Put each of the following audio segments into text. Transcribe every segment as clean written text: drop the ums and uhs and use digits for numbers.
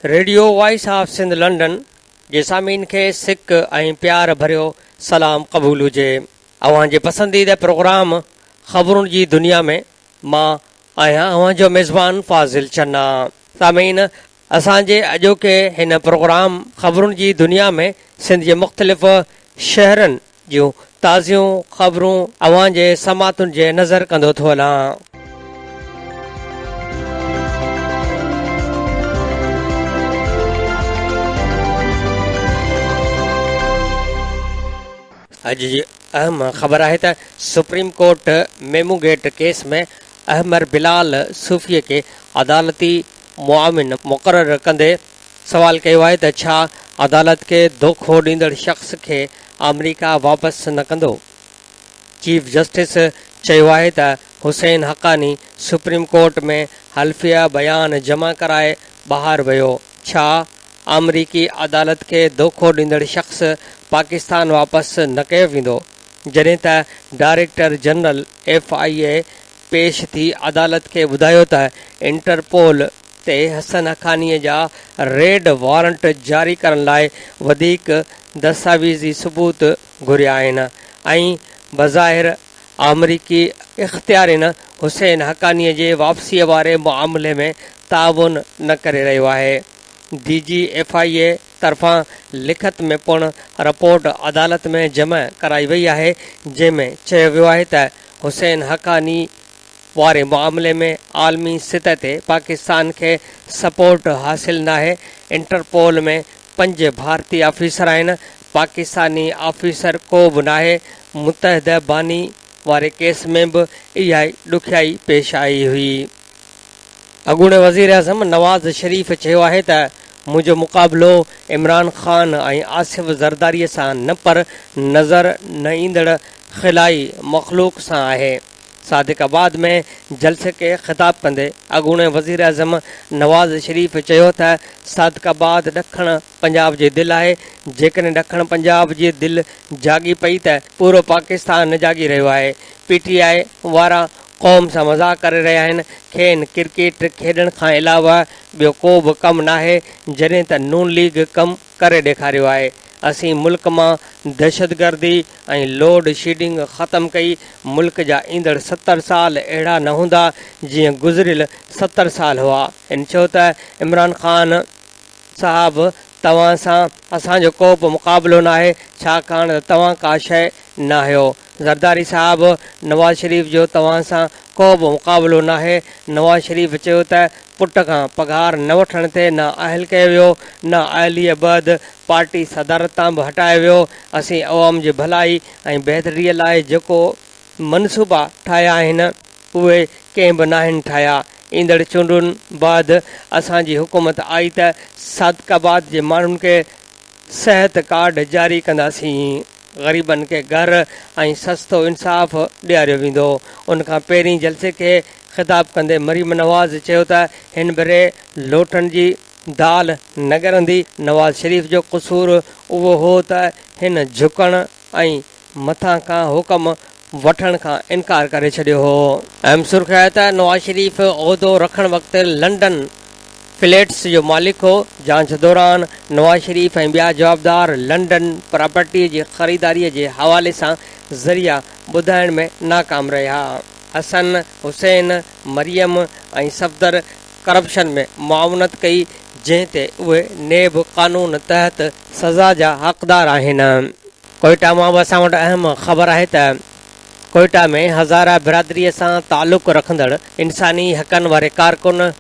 Radio voice of Sindh London जे सामीन खे सिक ऐं प्यार भरियो सलाम क़बूल हुजे। अव्हां जे पसंदीदा प्रोग्राम ख़बरुनि जी दुनिया में मां आहियां अव्हां जो मेज़बान फ़ाज़िल चन्ना। सामीन, असांजे अॼोके हिन प्रोग्राम ख़बरुनि जी दुनिया में सिंध जे मुख़्तलिफ़ शहरनि जूं ताज़ियूं ख़बरूं अव्हां जे समातुनि जे नज़र कंदो थो हलां। अॼु जी अहम ख़बर आहे त supreme court memo gate case में अहमर बिलाल सूफ़ीअ खे अदालती मुआविन मुक़ररु कंदे सवाल कयो आहे त छा अदालत खे धोखो ॾींदड़ शख़्स खे अमरीका वापसि न कंदो। चीफ जस्टिस चयो आहे त हुसैन हक़ानी सुप्रीम कोर्ट में हल्फ़िया बयान जमा कराए ॿाहिरि वियो। छा अमरीकी अदालत खे धोखो ॾींदड़ शख़्स पाकिस्तान वापसि न कयो वेंदो, जॾहिं त डायरेक्टर जनरल FIA पेश थी अदालत खे ॿुधायो त इंटरपोल ते हसन हक़ानीअ जा रेड वारंट जारी करण लाइ वधीक दस्तावेज़ी सबूत घुरिया आहिनि ऐं बज़ाहिर अमरीकी इख़्तियारनि हुसैन हक़ानीअ जे वापसीअ वारे मामले में ताउन न करे रहियो आहे। DG FIA तरफ़ां लिखत में पिणु रिपोर्ट अदालत में जमा कराई वई आहे, जंहिंमें चयो वियो आहे त हुसैन हक़ानी वारे मामले में आलमी सतह ते पाकिस्तान खे सपोर्ट हासिल नाहे। इंटरपोल में 5 भारतीय ऑफिसर आहिनि, पाकिस्तानी ऑफिसर को बि नाहे। मुतहद बानी वारे केस में बि इहा ई ॾुखियाई पेश आई हुई। अॻूणे वज़ीर आज़म नवाज़ शरीफ़ चयो आहे त मुंहिंजो मुक़ाबिलो इमरान ख़ान ऐं आसिफ़ ज़रदारीअ सां न पर नज़र न ईंदड़ ख़िलाई मख़लूक़ सां आहे। सादिक़ाबाद में जलसे खे ख़िताब कंदे अॻूणे वज़ीर आज़म नवाज़ शरीफ़ चयो त सादिक़ाबाद ॾखण पंजाब जी दिलि आहे। जेकॾहिं ॾखण पंजाब जी दिलि जागी पई त पूरो पाकिस्तान जागी रहियो आहे। PTI वारा क़ौम सां मज़ाक़ करे रहिया आहिनि। खेनि क्रिकेट खेॾण खां अलावा ॿियो को बि कमु नाहे, जॾहिं त नून लीग कमु करे ॾेखारियो आहे। असीं मुल्क मां दहशतगर्दी ऐं लोड शेडिंग ख़तमु कई। मुल्क जा ईंदड़ 70 साल अहिड़ा न हूंदा जीअं गुज़िरियल 70 साल हुआ। इन चयो त इमरान ख़ान साहब, तव्हां सां असांजो को बि मुक़ाबिलो नाहे, छाकाणि त तव्हां का शइ न आहियो। ज़रदारी साहब, नवाज़ शरीफ़ जो तव्हां सां को बि मुक़ाबिलो नाहे। नवाज़ शरीफ़ चयो त पुट खां पघार न वठण ते न अहल कयो वियो, न अहलीअ बैदि पार्टी सदारत तां बि हटायो वियो। असीं अवाम जी भलाई ऐं बहितरीअ लाइ जेको मनसूबा ठाहिया आहिनि उहे कंहिं बि नाहिनि ठाहिया। ईंदड़ चूंडुनि बैदि असांजी हुकूमत आई त सादिक़ाबाद जे माण्हुनि खे सिहत कार्ड जारी कंदासीं। ग़रीबनि खे घर ऐं सस्तो इंसाफ़ ॾियारियो वेंदो। उनखां पहिरीं जलसे खे ख़िताब कंदे मरीम नवाज़ चयो त हिन भेरे लोटनि जी दाल न ॻरंदी। नवाज़ शरीफ़ जो क़सूर उहो हो त हिन झुकण ऐं मथां खां हुकम वठण खां इनकार करे छॾियो हो। अहम सुर्ख़ आहे त नवाज़ शरीफ़ उहिदो रखण वक़्तु लंडन फ्लैट्स जो मालिक हो। जांच दौरान नवाज़ शरीफ़ ऐं ॿिया जवाबदार लंडन प्रॉपर्टीअ जी ख़रीदारीअ जे हवाले सां ज़रिया ॿुधाइण में नाकाम रहिया। हसन हुसैन मरियम ऐं सफ़दर करप्शन में मुआवनत कई, जंहिं ते उहे नेब क़ानून तहत सज़ा जा हक़दार आहिनि। कोयटा मां बि असां वटि अहम ख़बर आहे त कोयटा में हज़ारा बिरादरीअ सां तालुक़ रखंदड़ इंसानी हक़नि वारे कारकुन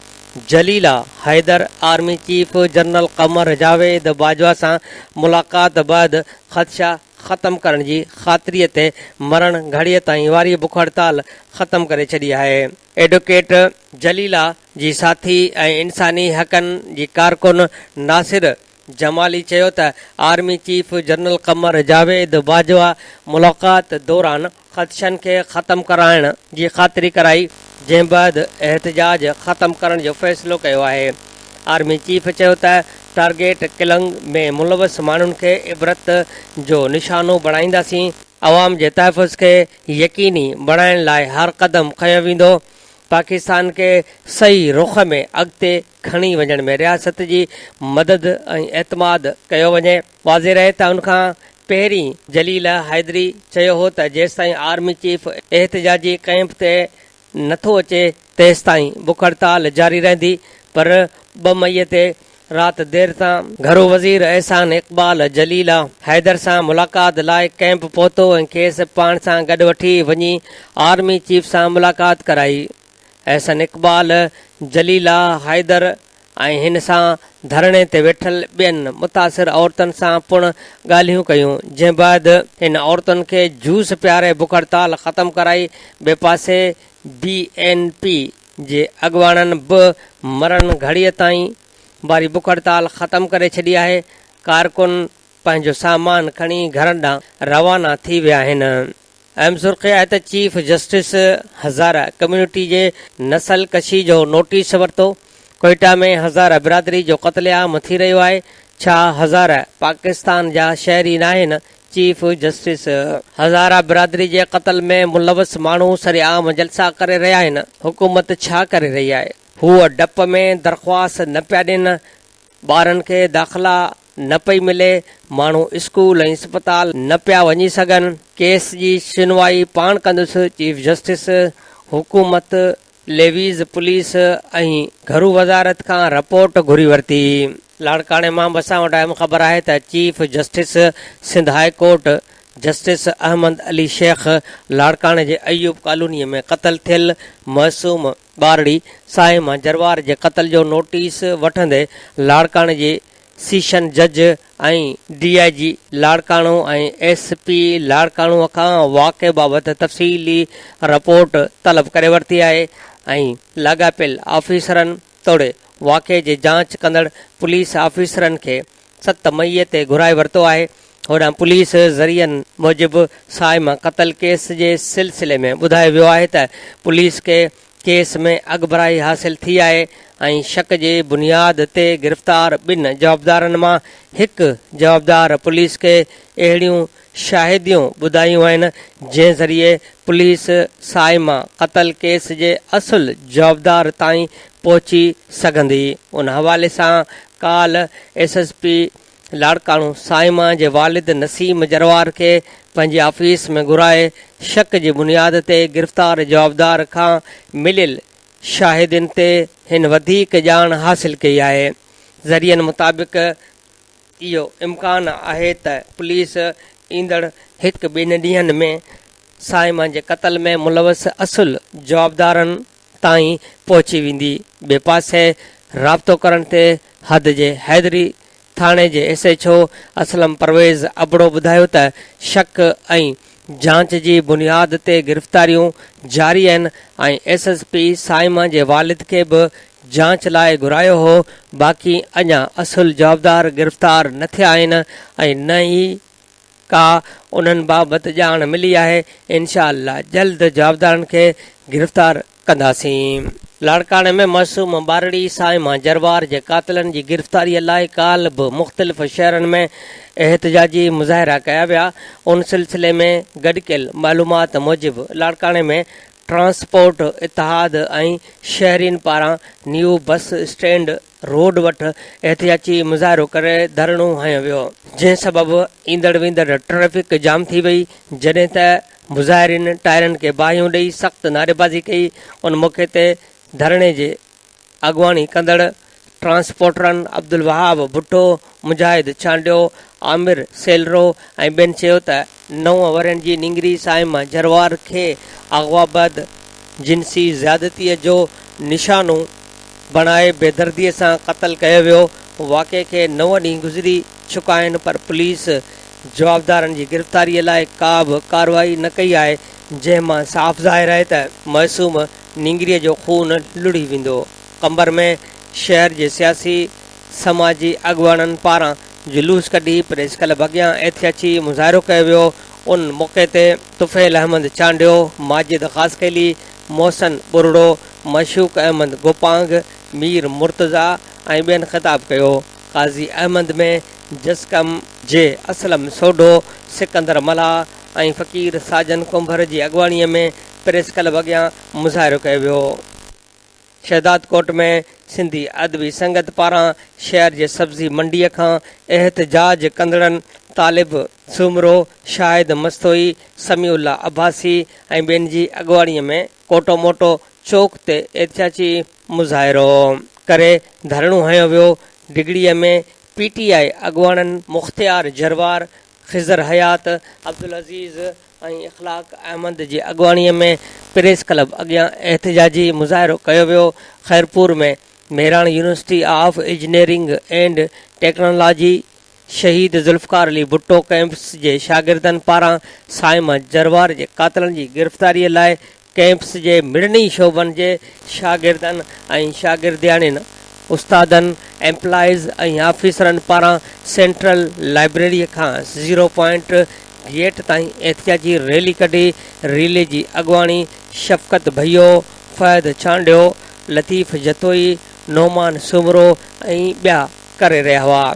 Jalila Haidar army chief general क़मर जावेद बाजवा सां मुलाक़ात बैदि ख़दशा ख़तमु करण जी ख़ातिरीअ ते मरण घड़ीअ ताईं वारी बुख हड़ताल ख़तमु करे छॾी आहे। एडवोकेट जलीला जी साथी ऐं इंसानी हक़नि जी कारकुन नासिर जमाली चयो त आर्मी चीफ जनरल क़मर जावेद बाजवा मुलाक़ात दौरान ख़दशनि खे ख़तमु कराइण जी ख़ातिरी कराई, जंहिं बैदि एहतजाज ख़तमु करण जो फ़ैसिलो कयो आहे। आर्मी चीफ चयो त टारगेट किलिंग में मुलवस माण्हुनि खे इबरत जो निशानो बणाईंदासीं। अवाम जे तहफ़ुज़ खे यकीनी बणाइण लाइ हर क़दम खंयो वेंदो। पाकिस्तान खे सही रुख में अॻिते खणी वञण में रियासत जी मदद ऐं एतमाद कयो वञे। वाज़े रहे त उनखां पहिरीं जलील हैदरी चयो हो त जेसिताईं आर्मी चीफ एहतजाजी कैंप ते नथो अचे तेसिताईं बुख हड़ताल जारी रहंदी। पर 2 मई ते राति देर सां घरू वज़ीर एहसान इक़बाल जलील हैदर सां मुलाक़ात लाइ कैंप पहुतो ऐं खेसि पाण सां गॾु वठी वञी आर्मी चीफ सां मुलाक़ात कराई। एहसान इक़बाल जलील हैदर ऐं हिन सां धरणे ते वेठल ॿियनि मुतासिर औरतुनि सां पिणु ॻाल्हियूं कयूं, जंहिं बैदि हिन औरतुनि खे जूस पियारे बुख हड़ताल ख़तमु कराई। ॿिए पासे BNP जे अॻुवाणनि बि मरण घड़ीअ ताईं वारी बुख हड़ताल ख़तमु करे छॾी आहे। कारकुन पंहिंजो सामान खणी घरनि ॾांहुं रवाना थी विया आहिनि। अहम सुर्ख़ी आहे त चीफ जस्टिस हज़ारा कम्यूनिटी जे नसल कशी जो नोटिस वरितो। कोयटा में हज़ारा बिरादरी जो क़त्लेआम थी रहियो आहे। छा हज़ारा पाकिस्तान जा शहरी न आहिनि? चीफ जस्टिस हज़ारा बिरादरी जे क़त्ल में मुलवस माण्हू सरेआम जलसा करे रहिया आहिनि। हुकूमत छा करे रही आहे? हूअ डप में दरख़्वास्त न पिया ॾियनि, ॿारनि खे दाख़िला न पई मिले, माण्हू स्कूल ऐं अस्पताल न पिया वञी सघनि। केस जी सुनवाई पाण कंदुसि। चीफ जस्टिस हुकूमत, लेवीज़ पुलिस ऐं घरू वज़ारत खां रिपोर्ट घुरी वरिती। लाड़काणे मां असां वटि अहम ख़बर आहे त chief justice Sindh high court justice Ahmed Ali Shaikh लाड़काणे जे अयूब कॉलोनीअ में क़त्ल थियल मासूम ॿारड़ी साहिमा जरवार जे क़त्ल जो नोटिस वठंदे लाड़काणे जे सेशन जज ऐं DIG लाड़काणो ऐं SP लाड़काणो खां वाक़े बाबति तफ़सीली रिपोर्ट तलब करे वरिती आहे ऐं लाॻापियल ऑफिसरनि तोड़े वाक़े जे जांच कंदड़ पुलिस ऑफिसरनि खे 7 मई ते घुराए वरितो आहे। होॾां पुलिस ज़रियनि मूजिबि साहिमा क़त्ल केस जे सिलसिले में ॿुधायो वियो आहे त पुलिस खे केस में अॻभराई हासिल थी आहे ऐं शक जे बुनियाद ते गिरफ़्तार 2 जवाबदारनि मां हिकु जवाबदार पुलिस खे अहिड़ियूं शाहिदियूं ॿुधायूं आहिनि जंहिं ज़रिए पुलिस साहिमा क़त्ल केस जे असुल जवाबदार ताईं पहुची सघंदी। उन हवाले सां काल SSP लाड़काणो साहिमा जे वालिद नसीम जरवार खे पंहिंजे ऑफिस में घुराए शक जी बुनियाद ते गिरफ़्तार जवाबदार खां मिलियल शाहिदनि ते हिन वधीक ॼाण हासिल कई आहे। ज़रियनि मुताबिक़ इहो इम्कान आहे त पुलिस ईंदड़ 1-2 ॾींहंनि में साहिमा जे क़त्ल में मुलवस असुल जवाबदारनि ताईं पहुची वेंदी। ॿिए पासे राब्तो करण ते हद जे हैदरी थाणे जे SHO असलम परवेज़ अबड़ो ॿुधायो त शक ऐं जांच जी बुनियाद ते गिरफ़्तारियूं जारी आहिनि ऐं SSP साहिमा जे वालिद खे बि जांच लाइ घुरायो हो। बाक़ी अञा असुल जवाबदार गिरफ़्तार न थिया आहिनि ऐं न ई का उन्हनि बाबति ॼाण मिली आहे। इनशा अल्लाह जल्द जवाबदारनि खे गिरफ़्तार कंदासीं। लाड़काणे में मासूम ॿारड़ी साहिमा जरवार जे कातिलनि जी गिरफ़्तारीअ लाइ काल्ह बि मुख़्तलिफ़ शहरनि में एहतजाजी मुज़ाहिरा कया विया। उन सिलसिले में गॾु कयल मालूमात मूजिबि लाड़काणे में ट्रांसपोर्ट इतिहाद ऐं शहरीन पारां न्यू बस स्टैंड रोड वटि एहतियाती मुज़ाहिरो करे धरणो हयो वियो, जंहिं सबबि ईंदड़ वेंदड़ ट्रैफ़िक जाम थी वई। जॾहिं त मुज़ाहिरीन टायरनि खे बाहियूं ॾेई सख़्तु नारेबाज़ी कई। उन मौक़े ते धरणे जे अॻुवाणी कंदड़ ट्रांसपोर्टरनि अब्दुल वहाब भुट्टो, मुजाहिद चांडियो, आमिर सेलरो ऐं ॿियनि चयो त 9 वरनि जी निंगरी साहिमा जरवार खे अग़वाबद जिनसी ज़्यादतीअ जो निशानो बणाए बेदर्दीअ सां क़त्ल कयो वियो। वाक़े खे 9 ॾींहं गुज़री चुका आहिनि, पर पुलिस जवाबदारनि जी गिरफ़्तारीअ लाइ का बि कार्रवाई न कई आहे, जंहिं मां साफ़ ज़ाहिर आहे त मासूम निंगरीअ जो खून लुड़ी वेंदो। कंबर में शहर जे सियासी समाजी अॻुवाननि पारां जुलूस कढी प्रेस क्लब अॻियां एहतियाती मुज़ाहिरो कयो वियो। उन मौक़े ते तुफ़ैल अहमद चांडियो, माजिद ख़ासकेली, मोहसन बुरड़ो, मशूक अहमद गोपांग, मीर मुर्तज़ा ऐं ॿियनि ख़िताब कयो। काज़ी अहमद में जसकम जे असलम सोढो, सिकंदर मल्हा ऐं फ़क़ीर साजन कुंभर जी अॻुवाणीअ में प्रेस क्लब अॻियां मुज़ाहिरो कयो वियो। शहदाद कोट में सिंधी अदबी संगत पारां शहर जे सब्ज़ी मंडीअ खां एहतजाज कंदड़नि तालिब सुमरो शाहिद मस्तोई समीउल्ला अब्बासी ऐं ॿियनि जी अॻुवाणीअ में कोटो मोटो चौक ते एहतिजाजी मुज़ाहिरो करे धरणो हयो वियो। डिगड़ीअ में PTI अॻुवाणनि मुख़्तियार जरवार ख़िज़र हयात अब्दुल अज़ीज़ ऐं इख़लाक़ अहमद जी अॻुवाणीअ में प्रेस क्लब अॻियां एहतिजाजी मुज़ाहिरो कयो वियो। ख़ैरपुर में Mehran university of engineering and technology Shaheed Zulfikar Ali Bhutto campus जे शागिर्दनि पारां साइम जरवार जे क़ातिलनि जी गिरफ़्तारीअ लाइ कैंपस जे मिड़नी शोबनि जे शागिर्दनि ऐं शागिर्दियाणियुनि उस्तादनि एम्प्लॉइज़ ऐं ऑफिसरनि पारां सेंट्रल लाइब्रेरीअ खां 0 पॉइंट गेट ताईं एहतिजाजी रैली कढी। रैली जी अॻुवाणी शफ़क़त भइयो, फ़हद चांडियो, लतीफ़ जतोई, नोमान सुमरो ऐं ॿिया करे रहिया हुआ।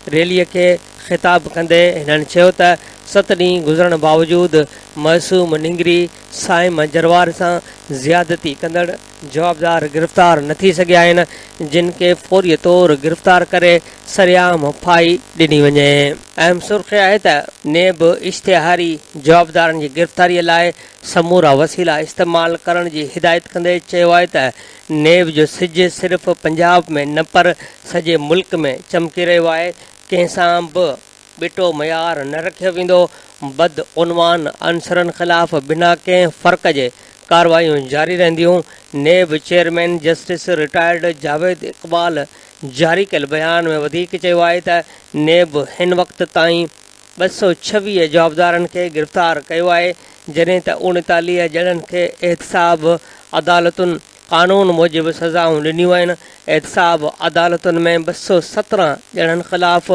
रैलीअ खे ख़िताब कंदे हिननि चयो त 7 ॾींहं गुज़रण बावजूदु मासूम निंगरी साइम जरवार सां ज़ियादती कंदड़ जवाबदार गिरफ़्तार न थी सघिया आहिनि, जिन खे फ़ौरी तौरु गिरफ़्तार करे सरियाम फाई ॾिनी वञे। अहम सुर्ख़ी आहे त नेब इश्तिहारी जवाबदारनि जी गिरफ़्तारीअ लाइ समूरा वसीला इस्तेमालु करण जी हिदायत कंदे चयो आहे त नेब जो सिज सिर्फ़ पंजाब में न पर सॼे मुल्क में चमकी रहियो आहे। कंहिंसां बि ॿिटो मयार न रखियो वेंदो। बदउनवान अंसरनि ख़िलाफ़ बिना कंहिं फ़र्क़ जे कार्रवायूं जारी रहंदियूं। नेब chairman justice retired Javed Iqbal जारी कयल बयान में वधीक चयो आहे त नेब हिन वक़्त ताईं 226 जवाबदारनि खे गिरफ़्तार कयो आहे, जॾहिं त 39 ॼणनि खे एहतिसाब अदालतुनि क़ानून मूजिबि सज़ाऊं ॾिनियूं आहिनि। एहतिसाब अदालतुनि में 217 ॼणनि ख़िलाफ़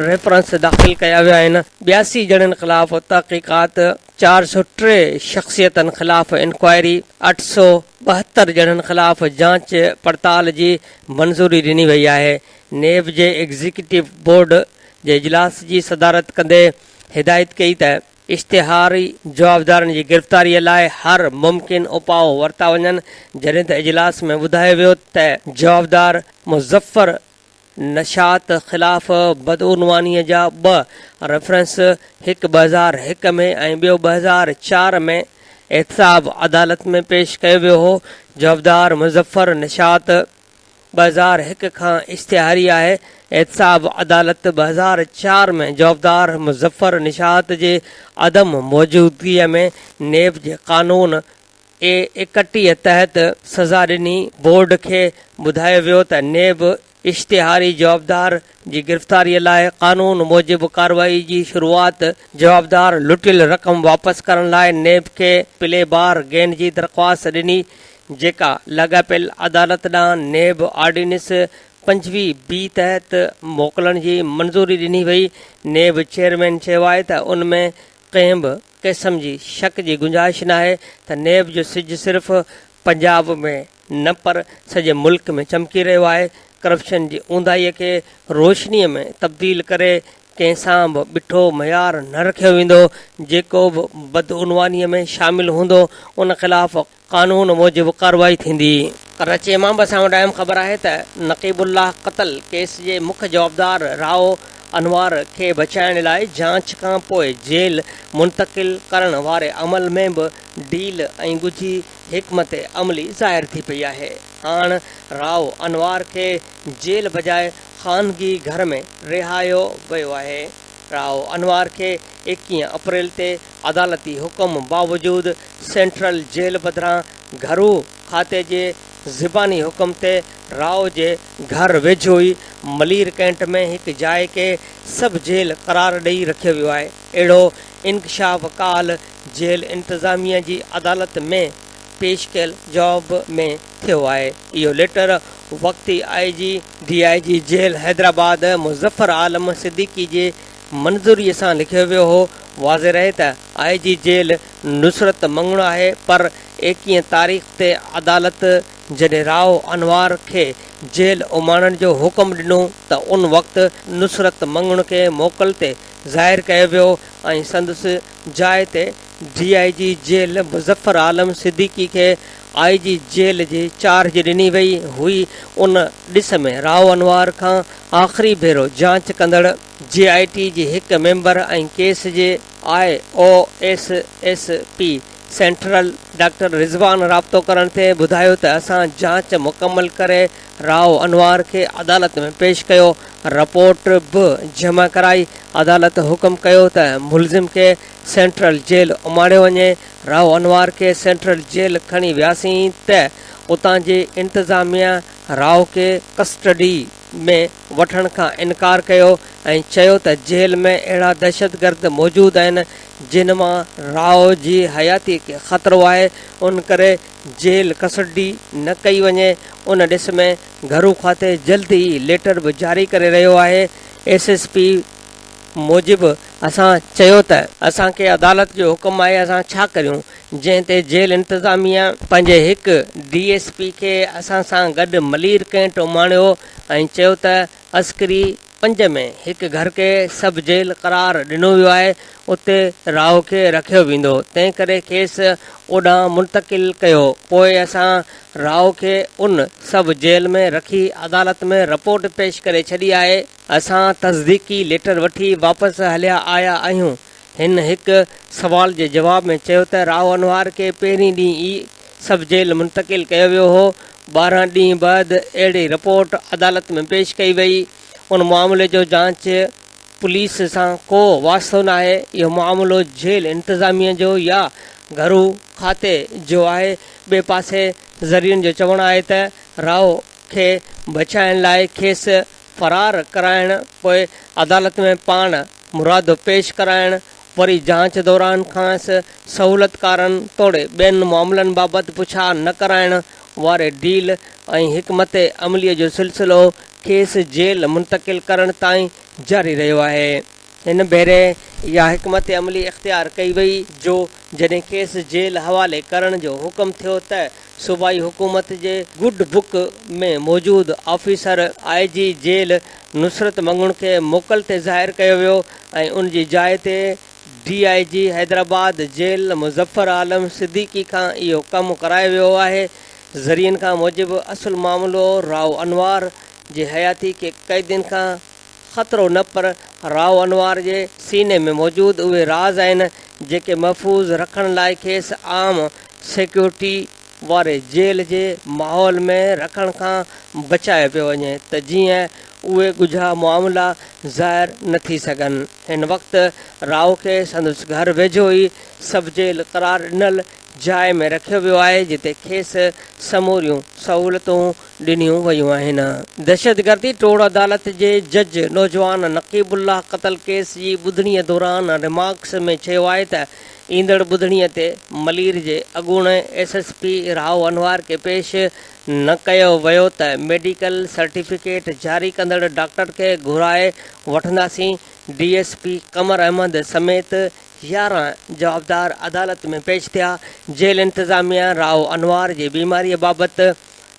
रेफरेंस दाख़िल कया विया आहिनि। 82 ॼणनि ख़िलाफ़ तहक़ीक़ात, 403 शख़्सियतनि ख़िलाफ़ इंक्वायरी, 872 ॼणनि ख़िलाफ़ जांच पड़ताल जी मंज़ूरी ॾिनी वई आहे। नेब जे एग्ज़ीक्यूटिव बोर्ड जे इजलास जी सदारत कंदे हिदायत कई त इश्तिहारी जवाबदारनि जी गिरफ़्तारीअ लाइ हर मुमकिन उपाउ वरिता वञनि, जॾहिं त इजलास में ॿुधायो वियो त जवाबदार मुज़फ़र नशात ख़िलाफ़ बदउनवानीअ जा 2 रेफरेंस, हिकु 2001 में ऐं ॿियो 2004 में एहतिसाब अदालत में पेश कयो वियो हो। जवाबदार मुज़फ़र नशात 2001 खां इश्तिहारी आहे। एहतिसाब अदालत 2004 में जवाबदार मुज़फ़र निशात जे अदम मौजूदगीअ में नेब जे क़ानून A31 तहत सज़ा ॾिनी। बोर्ड खे ॿुधायो वियो त नेब इश्तिहारी जवाबदार जी गिरफ़्तारीअ लाइ क़ानून मूजिबि कार्रवाई जी शुरूआति जवाबदार लुटियल रक़म वापसि करण लाइ नेब खे प्ले बार गेन जी दरख़्वास्त ॾिनी, जेका लाॻापियल अदालत ॾांहुं नेब ऑर्डिनेंस 25B तहत मोकिलण जी मंज़ूरी ॾिनी वई। नेब चेयरमैन चयो आहे त उन में कंहिं बि क़िस्म जी शक जी गुंजाइश न आहे त नेब जो सिज सिर्फ़ पंजाब में न पर सॼे मुल्क में चमकी रहियो आहे। करप्शन जी ऊंदाहीअ खे रोशनीअ में तब्दील करे कंहिंसां बि ॿिठो मयार न रखियो वेंदो। जेको बि बदउनवानीअ में शामिल हूंदो उन ख़िलाफ़ क़ानून मूजिबि कार्रवाई थींदी। कराची इमाम सां वटि अहम ख़बर आहे त नक़ीबुल्लाह क़त्ल केस जे मुख्य जवाबदार राओ अनवार खे बचाइण लाइ जांच खां पोइ जेल मुंतक़िल करण वारे अमल में बि डील ऐं ॻुझी हिकमत अमली ज़ाहिर थी पई आहे। हाणे राओ अनवार खे जेल बजाए ख़ानगी घर में रिहायो वियो आहे। राओ अनवार खे 21 अप्रैल ते अदालती हुकुम बावजूदु सेंट्रल जेल बदिरां घरू खाते जे ज़बानी हुकुम ते राओ जे घर वेझो ई मलीर कैंट में हिकु जाइ खे सब जेल करार ॾेई रखियो वियो आहे। अहिड़ो इंकशाफ काल जेल इंतिज़ामिया जी अदालत में पेश कयल जवाब में थियो आहे। इहो लेटर वक़्ती IG DIG jail Hyderabad Muzaffar Alam Siddiqui जे मंज़ूरीअ सां लिखियो वियो हो। वाज़े रहे त IG जेल नुसरत मंगणो आहे, पर 21 तारीख़ ते अदालत जॾहिं राओ अनवार खे जेल उमाणण जो हुकुम ॾिनो त उन वक़्तु नुसरत मंगण खे मोकल ते ज़ाहिर कयो वियो ऐं संदसि जाइ ते DIG जेल मुज़फ़र आलम सिद्दीकी खे IG जेल जी चार्ज ॾिनी वई हुई। उन ॾिस में राव अनवार खां आख़िरी भेरो जांच कंदड़ JIT जी हिकु मेंबर ऐं केस जे IOSSP सेंट्रल डॉक्टर रिज़वान राब्तो करण ते ॿुधायो त असां जांच मुकमल करे राव अनवार खे अदालत में पेश कयो। रिपोर्ट बि जमा कराई। अदालत हुकुम कयो त मुलज़िम खे सेंट्रल जेल उमाड़ियो वञे। राव अनवार खे सेंट्रल जेल खणी वियासीं त उतां जी इंतिज़ामिया राव खे कस्टडी में वठण खां इनकार कयो ऐं चयो त जेल में अहिड़ा दहशतगर्द मौजूदु आहिनि जिन मां राव जी हयाती खे ख़तरो आहे। उन करे जेल कस्टडी न कई वञे। उन ॾिस में घरू खाते जल्दी ई लेटर बि जारी करे रहियो आहे। SSP मूजिबि असां चयो त असांखे अदालत जो हुकुम आहे, असां छा करियूं। जंहिं ते जेल इंतिज़ामिया पंहिंजे हिकु DSP खे असां सां गॾु मलीर कैंट उमाणियो ऐं चयो त अस्करी 5 में हिकु घर खे सब जेल करार ॾिनो वियो आहे। उते राव खे रखियो वेंदो। तंहिं करे खेसि ओॾां मुंतकिल कयो। पोइ असां राव खे उन सब जेल में रखी अदालत में रिपोर्ट पेश करे छॾी आहे। असां तस्दीकी लेटर वठी वापसि हलिया आया आहियूं। हिन हिकु सवाल जे जवाब में चयो त राव अनवार खे पहिरीं ॾींहुं ई सब जेल मुंतकिल कयो वियो हो। 12 ॾींहं बाद अहिड़ी रिपोर्ट अदालत में पेश कई वई। उन मामले जो जांच पुलिस सां को वास्तो न आहे। इहो मामिलो जेल इंतिज़ामिया जो या घरू खाते जो आहे। ॿिए पासे ज़रियनि जो चवणु आहे त राव खे बचाइण लाइ खेसि फ़रार कराइण, पोइ अदालत में पाण मुरादो पेश कराइण, वरी जांच दौरान खांसि सहूलतकारनि तोड़े ॿियनि मामलनि बाबति पुछा न कराइण वारे डील ऐं हिकमत अमलीअ जो सिलसिलो खेसि जेल मुंतकिल करण ताईं जारी रहियो आहे। हिन भेरे इहा हिकमत अमली इख़्तियार कई वई जो जॾहिं खेसि जेल हवाले करण जो हुकुम थियो त सूबाई हुकूमत जे गुड बुक में मौजूदु ऑफिसर IG जेल नुसरत मंगुण खे मोकल ते ज़ाहिर कयो वियो ऐं उन जी जाइ ते DIG हैदराबाद जेल मुज़फ़र आलम सिद्दीकी खां इहो कमु करायो वियो आहे। ज़रियनि खां मूजिबि असुलु मामिलो राव अनवार जे हयाती के क़ैदियुनि खां ख़तरो न, पर राव अनवार जे सीने में मौजूदु उहे राज़ आहिनि जेके महफ़ूज़ रखण लाइ खेसि आम सिक्योरिटी वारे जेल जे माहौल में रखण खां बचायो पियो वञे त जीअं उहे ॻुझा मामला ज़ाहिर न थी सघनि। हिन वक़्तु राव खे संदसि घर वेझो ई सब जेल करार ॾिनल जाइ में रखियो वियो आहे जिते खेसि समूरियूं सहूलतूं ॾिनियूं वयूं आहिनि। दहशतगर्दी टोड़ अदालत जे जज नौजवान नक़ीबुल्लाह क़तल केस जी ॿुधणीअ दौरान रिमार्क्स में चयो आहे त ईंदड़ ॿुधणीअ ते मलीर जे अॻूणे SSP राव अनवार खे पेश न कयो वियो त मेडिकल सर्टिफिकेट जारी कंदड़ डॉक्टर खे घुराए वठंदासीं। DSP कमर अहमद समेत 11 जवाबदार अदालत में पेश थिया। जेल इंतिज़ामिया राव अनवार जी बीमारीअ बाबति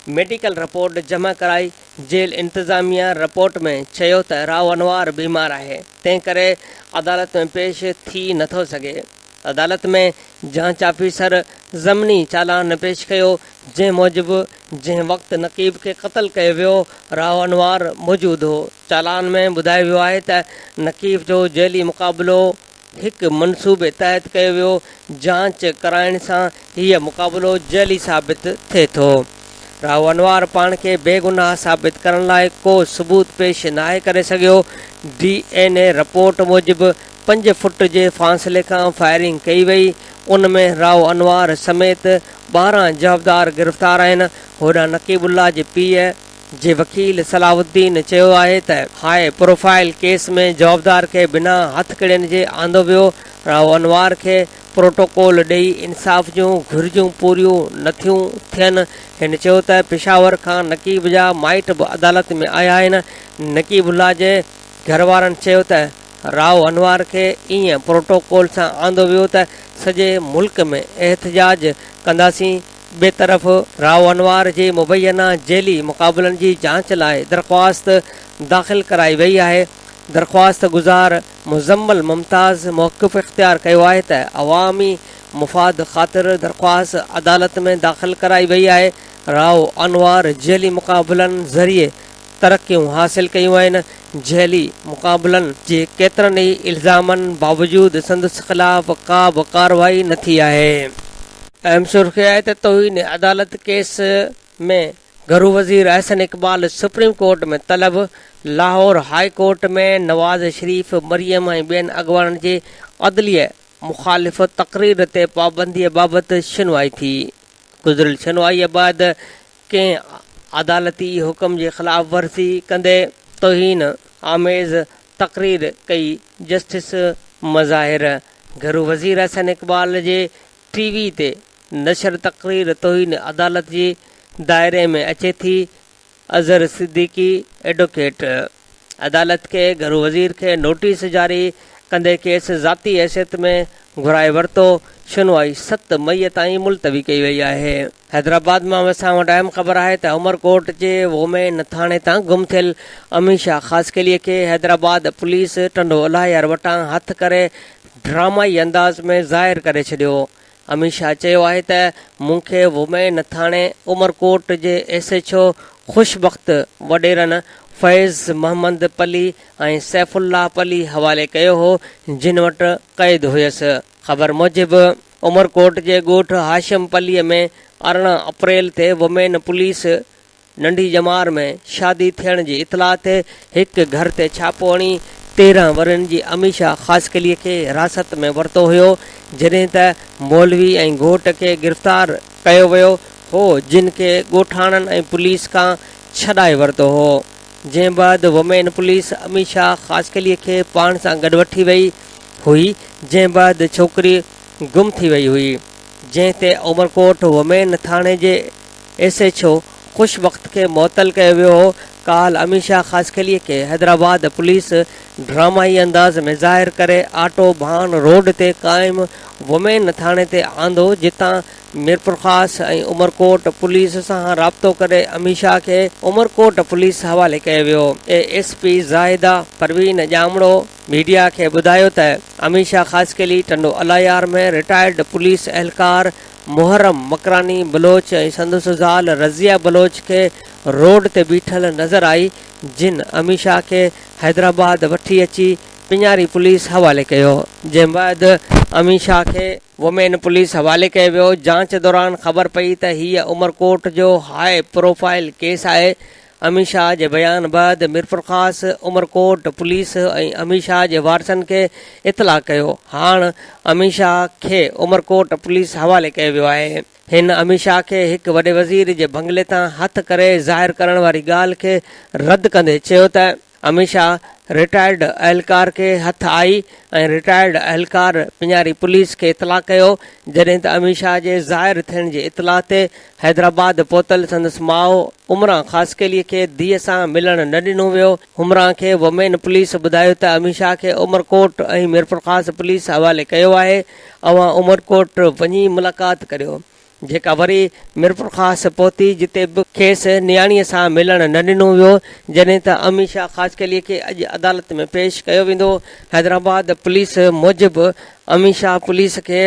मेडिकल रिपोर्ट जमा कराई। जेल इंतिज़ामिया रिपोर्ट में चयो त राव अनवार बीमार आहे, तंहिं करे अदालत में पेश थी नथो सघे। अदालत में जांच ऑफिसर ज़मनी चालान पेश कयो जंहिं मूजिबि जंहिं वक़्तु नक़ीब खे क़तल कयो वियो राव अनवार मौजूदु हो। चालान में ॿुधायो वियो आहे त नक़ीब जो जेली मुक़ाबिलो हिकु मनसूबे तहत कयो वियो। जांच कराइण सां हीअ मुक़ाबिलो जेली साबित थिए थो। राव अनवार पाण खे बेगुनाह साबित करण लाइ को सबूत पेश नाहे करे सघियो। DNA रिपोर्ट मूजिबि 5 फुट जे फ़ासिले खां फायरिंग कई वई। उन में राव अनवार समेत 12 जवाबदार गिरफ़्तार आहिनि। होॾां नक़ीबुल्लाह जे पीउ जे वकील सलाहुद्दीन चयो आहे त हाई प्रोफाइल केस में जवाबदार खे बिना हथकड़ियुनि जे आंदो वियो। राव अनवार खे प्रोटोकॉल ॾेई इंसाफ़ जूं घुरिजूं पूरियूं नथियूं थियनि। हिन चयो त पेशावर खां नक़ीब जा माइट बि अदालत में आया आहिनि। नक़ीबुल्लाह जे घर वारनि चयो त राव अनवार खे ईअं प्रोटोकॉल सां आंदो वियो त सॼे मुल्क में एहतजाज कंदासीं। ॿिए तरफ़ राव अनवार जे मुबैना जेली मुक़ाबलनि जी जांच लाइ दरख़्वास्त दाख़िल कराई वई आहे। दरख़्वास्त गुज़ार मुज़म्मल मुमताज़ मौक़िफ़ इख़्तियार कयो आहे त अवामी मुफ़ाद ख़ातिर दरख़्वास्त अदालत में दाख़िल कराई वई आहे। राव अनवार जेली मुक़ाबलनि ज़रिए तरक़ियूं हासिल कयूं आहिनि। जेली मुक़ाबलनि जे केतिरनि ई इल्ज़ामनि बावजूदि संदसि ख़िलाफ़ का बि कार्रवाई न थी आहे। अहम सुर्ख़ी आहे त तौहीन अदालत केस में घरू वज़ीर अहसन इक़बाल सुप्रीम कोर्ट में तलब। लाहौर हाई कोर्ट में नवाज़ शरीफ़, मरियम ऐं ॿियनि अॻवाननि जे अदलिया मुख़ालिफ़ तक़रीर ते पाबंदीअ बाबति सुनवाई थी। गुज़िरियल सुनवाईअ बैदि कंहिं अदालती हुकुम जे ख़िलाफ़ वर्ज़ी कंदे तौहीन आमेज़ तक़रीर कई जस्टिस मज़ाहिर। घरू वज़ीर अहसन इक़बाल जे टीवी ते नशर तक़रीर तौहीन अदालत जे दायरे में अचे थी। अज़हर सिद्दीकी एडवोकेट अदालत खे घरू वज़ीर खे नोटिस जारी कंदे केस ज़ाती हैसियत में घुराए वरितो। सुनवाई 7 मई ताईं मुलतवी कई वई आहे। हैदराबाद मां असां वटि अहम ख़बर आहे त उमरकोट जे वोमेन थाणे तां गुम थियल अमीर शाह ख़ासकेलीअ खे हैदराबाद पुलिस टंडो अलाहियार वटां हथ करे ड्रामाई अंदाज़ में ज़ाहिर करे छॾियो। अमीर शाह चयो आहे त मूंखे वोमेन थाणे उमरकोट जे SHO ख़ुशबख़्त वॾेरनि फैज़ मोहम्मद पली ऐं सैफुल्ला पली हवाले कयो हो, जिन वटि क़ैद हुयसि। ख़बर मूजिबि उमरकोट जे ॻोठ हाशिम पलीअ में 18 अप्रैल ते वोमेन पुलिस नंढी जमार में शादी थियण जी इतला ते हिकु घर ते छापो हणी 13 वरनि जी अमीर शाह ख़ासकेलीअ खे हिरासत में वरितो हुयो, जॾहिं त मौलवी ऐं घोट खे गिरफ़्तार कयो वियो हो, जिन खे ॻोठाणनि ऐं पुलिस खां छॾाए वरितो हो। जंहिं बैदि वोमेन पुलिस अमीर शाह ख़ासकेलीअ खे पाण सां गॾु वठी वई हुई, जंहिं बैदि छोकिरी गुम थी वई हुई। जंहिं ते उमरकोट वोमेन थाणे जे SHO ख़ुशबख़्त खे मुअतल कयो वियो हो। काल अमीर शाह ख़ासकेलीअ खे हैदराबाद पुलिस ड्रामाई अंदाज़ में ज़ाहिर करे आटो भान रोड ते क़ाइमु वोमेन थाणे ते आंदो, जितां मीरपुर ख़ास ऐं उमरकोट पुलिस सां राब्तो करे अमीर शाह खे उमरकोट पुलिस हवाले कयो वियो। ASP ज़ाहिदा परवीन ॼामड़ो मीडिया खे ॿुधायो त अमीर शाह ख़ासकेली टंडो अलाहियार में रिटायर्ड पुलिस एहलकार मुहर्रम मकरानी बलोच ऐं संदसि ज़ाल रज़िया बलोच खे रोड ते बीठल नज़र आई, जिन अमीर शाह खे हैदराबाद वठी अची पिञारी पुलिस हवाले कयो। जंहिं बैदि अमीर शाह खे वोमेन पुलिस हवाले कयो वियो। जांच दौरान ख़बर पई त हीअ उमरकोट जो हाई प्रोफाइल केस आहे। अमीर शाह जे बयान बैदि मीरपुर ख़ास उमरकोट पुलिस ऐं अमीर शाह जे वारसनि खे इतला कयो। हाणे अमीर शाह खे उमरकोट पुलिस हवाले कयो वियो आहे। हिन अमीर शाह खे हिकु वॾे वज़ीर जे बंगले तां हथ करे ज़ाहिर करण वारी ॻाल्हि खे रद्द कंदे चयो त अमीर शाह रिटायर्ड अहलकार खे हथ आई ऐं रिटायर्ड अहलकार पिञारी पुलिस खे इतला कयो। जॾहिं त अमीर शाह जे ज़ाहिर थियण जे इतला ते हैदराबाद पहुतल संदसि माउ उमरां ख़ासकेलीअ खे धीअ सां मिलण न ॾिनो वियो। उमरां खे वोमेन पुलिस ॿुधायो त अमीर शाह खे उमरकोट ऐं मीरपुर ख़ास पुलिस हवाले कयो आहे। अवां उमरकोट वञी मुलाक़ात करियो, जेका वरी मीरपुर ख़ास पहुती, जिते बि खेसि नियाणीअ सां मिलण न ॾिनो वियो। जॾहिं त अमीर शाह ख़ासकेलीअ खे अॼु अदालत में पेश कयो वेंदो। हैदराबाद पुलिस मूजिबि अमीर शाह पुलिस खे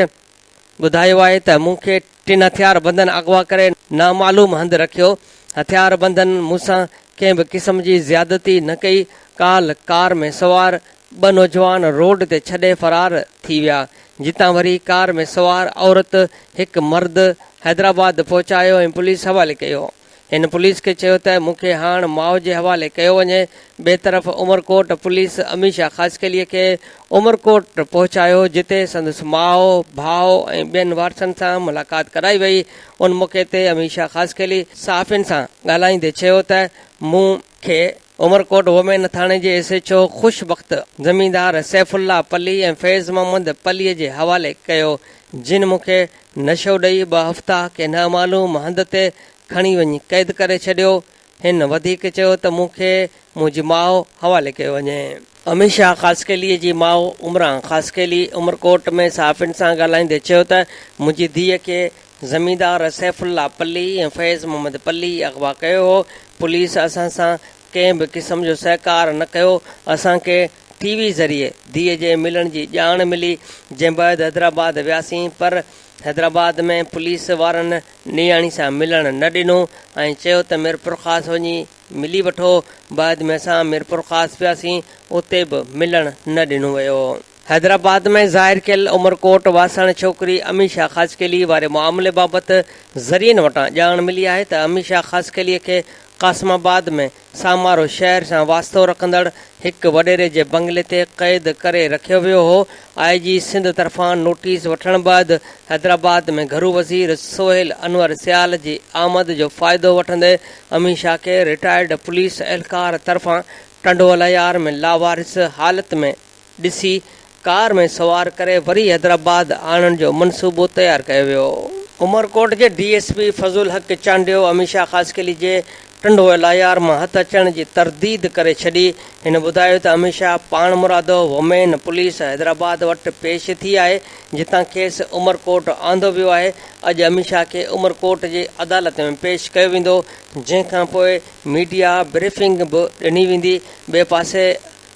ॿुधायो आहे त मूंखे 3 हथियार बंदन अगवा करे नामालूम हंधि रखियो। हथियार बंदन मूंसां कंहिं बि क़िस्म जी ज़्यादती न कई। काल कार में सवार 2 नौजवान रोड ते छॾे फ़रार थी विया, जितां वरी कार में सवार औरत हिकु मर्द हैदराबाद पहुचायो ऐं पुलिस हवाले कयो। हिन पुलिस खे चयो त मूंखे हाणे माउ जे हवाले कयो वञे। ॿिए तरफ़ उमरकोट पुलिस अमीर शाह ख़ासकेलीअ खे उमरकोट पहुचायो, जिते संदसि माउ, भाउ ऐं ॿियनि वारसनि सां मुलाक़ात कराई वई। उन मौक़े ते अमीर शाह ख़ासकेली सहाफ़ियुनि सां ॻाल्हाईंदे चयो त मूंखे उमरकोट वोमेन थाणे जे SHO ख़ुशबख़्त ज़मींदार सैफुल्ला पली ऐं फैज़ मोहम्मद पलीअ जे हवाले कयो, जिन मूंखे नशो ॾेई 2 हफ़्ता के नामालूम हंधि ते खणी वञी क़ैद करे छॾियो। हिन वधीक चयो त मूंखे मुंहिंजी माउ हवाले कयो वञे। अमीर शाह ख़ासकेलीअ जी माउ उमरां ख़ासकेली उमरकोट में सहाफ़ियुनि सां ॻाल्हाईंदे चयो त मुंहिंजी धीअ खे ज़मींदार सैफुल्ला पली ऐं फैज़ मोहम्मद पली अगवा कयो हो। पुलिस असां सां कंहिं बि क़िस्म जो सहकार न कयो। असांखे टीवी ज़रिए धीअ जे मिलण जी ॼाण मिली, जंहिं बैदि हैदराबाद वियासीं, पर हैदराबाद में पुलिस वारनि नियाणी सां मिलण न ॾिनो ऐं चयो त मीरपुर ख़ासि वञी मिली वठो। बैदि में असां मीरपुर ख़ासि वियासीं, उते बि मिलण न ॾिनो वियो। हैदराबाद में ज़ाहिर कयल उमरकोट वासण छोकिरी अमीशा ख़ासकेली वारे मामले बाबति ज़रियनि वटां ॼाण मिली आहे त अमीशा ख़ासकेलीअ खे कासमाबाद में सामारो शहर सां वास्तो रखंदड़ हिकु वॾेरे जे बंगले ते क़ैद करे रखियो वियो हो। IG सिंध तरफ़ां नोटिस वठण बैदि हैदराबाद में घरू वज़ीर सोहेल अनवर सियाल जी आमद जो फ़ाइदो वठंदे अमीशा खे रिटायर्ड पुलिस एहलकार तरफ़ां टंडोलायार में लावारिस हालत में ॾिसी कार में सवार करे वरी हैदराबाद आणण जो मनसूबो तयारु कयो वियो। उमरकोट जे DSP फज़ुल हक़ चांडियो अमीशा ख़ासकेली जे टंडोलायार मां हथ अचण जी तरदीद करे छॾी। हिन ॿुधायो त अमीशा पाण मुरादो वोमेन पुलिस हैदराबाद वटि पेश थी आहे, जितां खेसि उमरकोट आंदो वियो आहे। अॼु अमीशा खे उमरकोट जी अदालत में पेश कयो वेंदो, जंहिंखां पोइ मीडिया ब्रीफिंग बि ॾिनी वेंदी। ॿिए पासे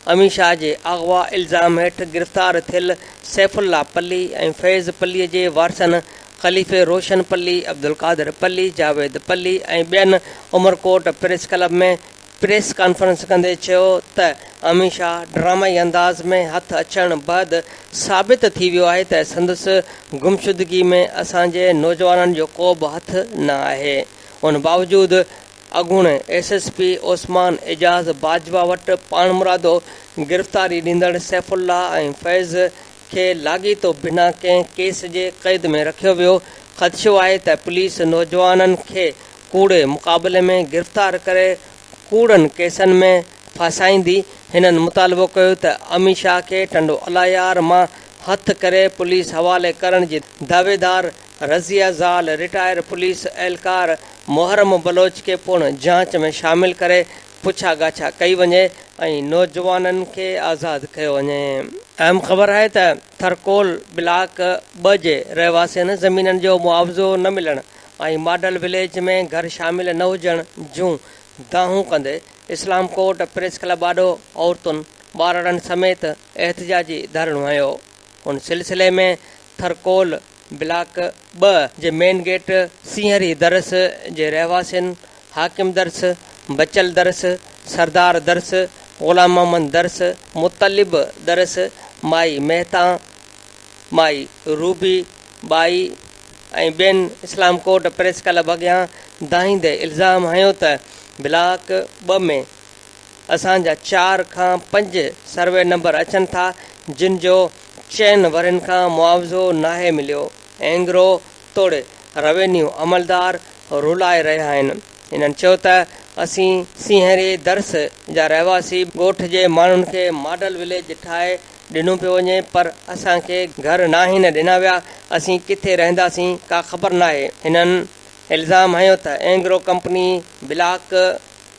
अमीशा जे अगवा इल्ज़ाम हेठि गिरफ़्तार थियल सैफुल्ला पल्ली ऐं फैज़ पल्लीअ जे वारसनि ख़लीफ़े रोशन पल्ली, अब्दुल कादिर पल्ली, जावेद पल्ली ऐं ॿियनि उमरकोट प्रेस क्लब में प्रेस कॉन्फ्रेंस कंदे चयो त अमीशा ड्रामाई अंदाज़ में हथ अचण बैदि साबित थी वियो आहे त संदसि गुमशुदगी में असांजे नौजवाननि जो को बि हथ न आहे। उन बावजूदि अॻूणे SSP ओस्मान एजाज़ बाजवा वटि पाण मुरादो गिरफ़्तारी ॾींदड़ सैफुल्ला ऐं फैज़ खे लाॻीतो बिना कंहिं केस जे क़ैद में रखियो वियो। ख़दशो आहे त पुलिस नौजवाननि खे कूड़े मुक़ाबले में गिरफ़्तार करे कूड़नि केसनि में फासाईंदी। हिननि मुतालबो कयो त अमीशा खे टंडोलायार मां हथ करे पुलिस हवाले करण जी दावेदार रज़िया ज़ाल रिटायर पुलिस एहलकार मुहर्रम बलोच खे पुण जांच में शामिल करे पुछा गाछा कई वञे ऐं नौजवाननि खे आज़ादु कयो वञे। अहम ख़बर आहे त थरकोल ब्लॉक 2 जे रहवासियुनि ज़मीननि जो मुआवज़ो न मिलण ऐं मॉडल विलेज में घर शामिल न हुजण जूं दाहूं कंदे इस्लाम कोट प्रेस क्लब आॾो औरतुनि ॿारनि समेत एहतिजाजी धरणो हयो। उन सिलसिले में थरकोल ब्लॉक 2 जे मेन गेट सिंहरी दरस जे रहवासियुनि हाकिम दरस, बचल दरस, सरदार दरस, ग़ुलाम मोहम्मद दरस, मुतलिब दरस, माई मेहता, माई रूबी बाई ऐं ॿियनि इस्लाम कोट प्रेस क्लब अॻियां दाहींदे इल्ज़ाम हयो त ब्लॉक 2 में असांजा 4 खां 5 सर्वे नंबर अचनि था, जिन जो 4 वरनि खां मुआवज़ो नाहे मिलियो। एंग्रो तोड़े रेवेन्यू अमलदार रुलाए रहिया आहिनि। इन्हनि चयो त असीं सिंहरी दरस जा रहवासी ॻोठ जे माण्हुनि खे मॉडल विलेज ठाहे ॾिनो पियो वञे, पर असांखे घर नाहिन ॾिना विया। असीं किथे रहंदासीं का ख़बर न आहे। हिननि इल्ज़ाम हयो त एंग्रो कंपनी ब्लॉक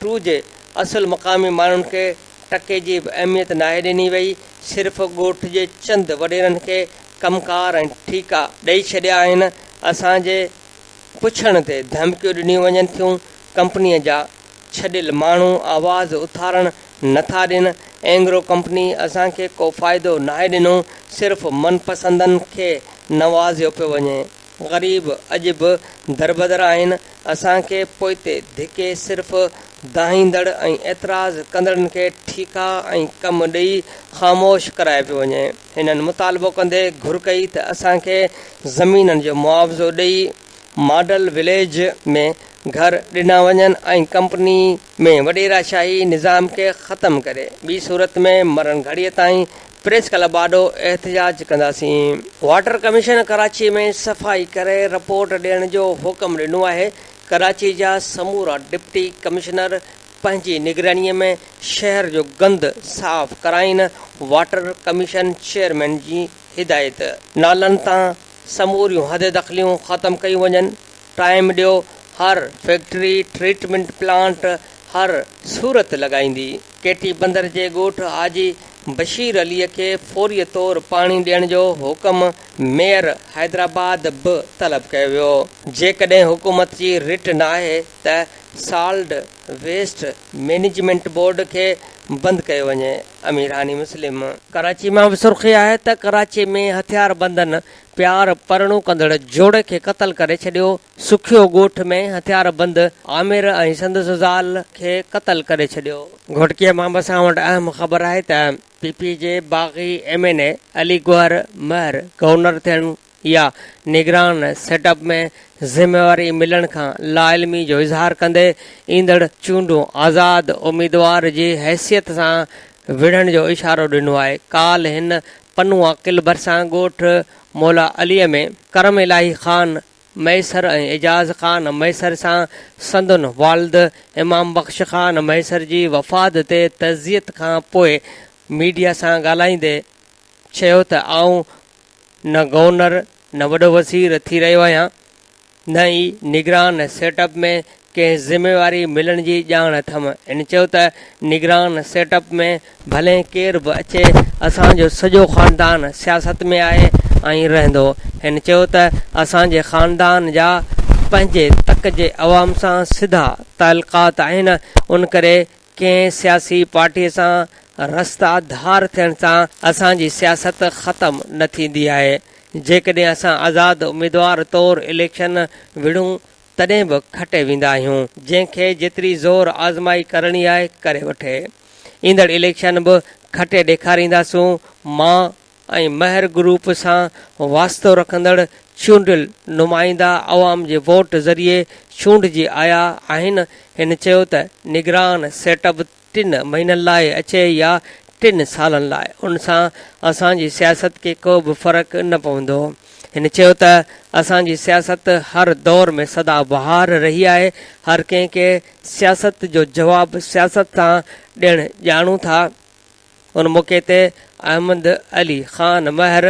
2 जे असुल मक़ामी माण्हुनि खे टके जी बि अहमियत नाहे ॾिनी वई। सिर्फ़ ॻोठ जे चंद वॾेरनि खे कमकार ऐं ठीका ॾेई छॾिया आहिनि। असांजे पुछण ते धमकियूं ॾिनियूं वञनि थियूं। कंपनीअ जा छॾियल माण्हू आवाज़ उथारण नथा ॾियनि। एंग्रो कंपनी असांखे को फ़ाइदो नाहे ॾिनो, सिर्फ़ मनपसंदनि खे नवाज़ियो पियो वञे। ग़रीब अॼु बि दरबदर आहिनि। असांखे पोइते धिके सिर्फ़ दाहींदड़ ऐं एतिराज़ कंदड़नि खे ठीका ऐं कमु ॾेई ख़ामोश कराए पियो वञे। हिननि मुतालबो कंदे घुर कई त असांखे ज़मीननि जो मुआवज़ो ॾेई मॉडल विलेज में घर ॾिना वञनि ऐं कंपनी में वॾेराशाही निज़ाम खे ख़तमु करे। ॿी सूरत में मरण घड़ीअ ताईं प्रेस क्लब आॾो एहतिजाज कंदासीं। वाटर कमीशन कराची में सफ़ाई करे रिपोर्ट ॾियण जो हुकुम ॾिनो आहे। कराची जा समूरा डिप्टी कमिश्नर पंहिंजी निगरानीअ में शहर जो गंद साफ़ कराइनि। वाटर कमीशन चेयरमैन जी हिदायत। नालनि तां समूरियूं हद दख़लियूं ख़तमु कयूं वञनि। टाइम ॾियो। हर फैक्ट्री ट्रीटमेंट प्लांट हर सूरत लॻाईंदी। केटी बंदर जे ॻोठ हाजी बशीर अलीअ खे फौरी तौरु पाणी ॾियण जो हुकुम मेयर हैदराबाद बि तलब कयो वियो। जेकॾहिं हुकूमत जी रिट न आहे त सॉल्ट वेस्ट मैनेजमेंट बोर्ड खे बंदि कयो वञे। अमीरानी मुस्लिम कराची मां बि सुर्ख़ी आहे त कराची में हथियार बंदनि प्यार परणू कंदड़ जोड़े खे क़तल करे छॾियो। सुखियो ॻोठ में हथियार बंदि आमिर ऐं संदसि ज़ाल खे क़तल करे छॾियो। घोटकीअ मां बि असां वटि अहम ख़बर आहे त पीपी जे बाग़ी MNA अली गौहर महर गवर्नर थियण या निगरान सेटअप में ज़िम्मेवारी मिलण खां लाइल्मी जो इज़हार कंदे ईंदड़ चूंडूं आज़ाद उम्मीदवार जी हैसियत सां विढ़ण जो इशारो ॾिनो आहे। काल हिन पनुआ किल भरिसां ॻोठ मौला अलीअ में करम इलाही ख़ान मैसर ऐं एजाज़ ख़ान मैसर सां संदन वालिद इमाम बख़्श ख़ान मैसर जी वफ़ात ते तज़ियत खां पोइ मीडिया सां ॻाल्हाईंदे चयो त आऊं न गवर्नर न वॾो वज़ीर थी रहियो आहियां, न ई निगरान सेटअप में कंहिं ज़िम्मेवारी मिलण जी ॼाण अथमि। हिन चयो त निगरान सेटअप में भले केर बि अचे, असांजो सॼो ख़ानदान सियासत में आहे ऐं रहंदो। हिन चयो त असांजे ख़ानदान जा पंहिंजे तक जे अवाम सां सिधा तालुक़ात आहिनि, उन करे कंहिं सियासी पार्टीअ सां रस्ता धार थियण सां असांजी सियासत ख़तमु न थींदी आहे। जेकॾहिं असां आज़ाद उम्मीदवार तौरु इलेक्शन विढ़ूं तॾहिं बि खटे वेंदा आहियूं। जंहिंखे जेतिरी ज़ोर आज़माई करणी आहे करे वठे। ईंदड़ इलेक्शन बि खटे ॾेखारींदासूं। मां ऐं महर ग्रुप सां वास्तो रखंदड़ चूंडियल नुमाइंदा अवाम जे वोट ज़रिए चूंडिजी आया आहिनि। हिन चयो त निगरान सेटअप 3 महीननि लाइ अचे या 3 सालनि लाइ, उन सां असांजी सियासत खे को बि फ़र्क़ु न पवंदो। हिन चयो त असांजी सियासत हर दौर में सदा बहार रही आहे। हर कंहिंखे सियासत जो जवाबु सियासत सां ॾियणु ॼाणूं था। उन मौक़े ते अहमद अली ख़ान महर,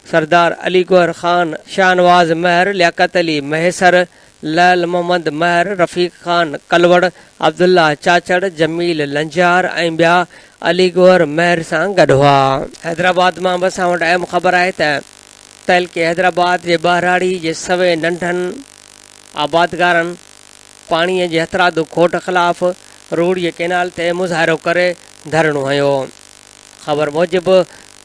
सरदार अली गौहर ख़ान, शाहनवाज़ महर, लियाकत अली मैसर, लैल मोहम्मद महर, रफ़ीक ख़ान कलवड़, अब्दुल्ला चाचड़, जमील लंजार ऐं ॿिया अली गौहर महर सां गॾु हुआ। हैदराबाद मां बि असां वटि अहम ख़बर आहे त तहलके हैदराबाद जे ॿाराड़ी जे सवे नंढनि आबादगारनि पाणीअ जे हथरादू खोट ख़िलाफ़ रूड़ीअ केनाल ते मुज़ाहिरो करे धरणो हयो। ख़बर मूजिबि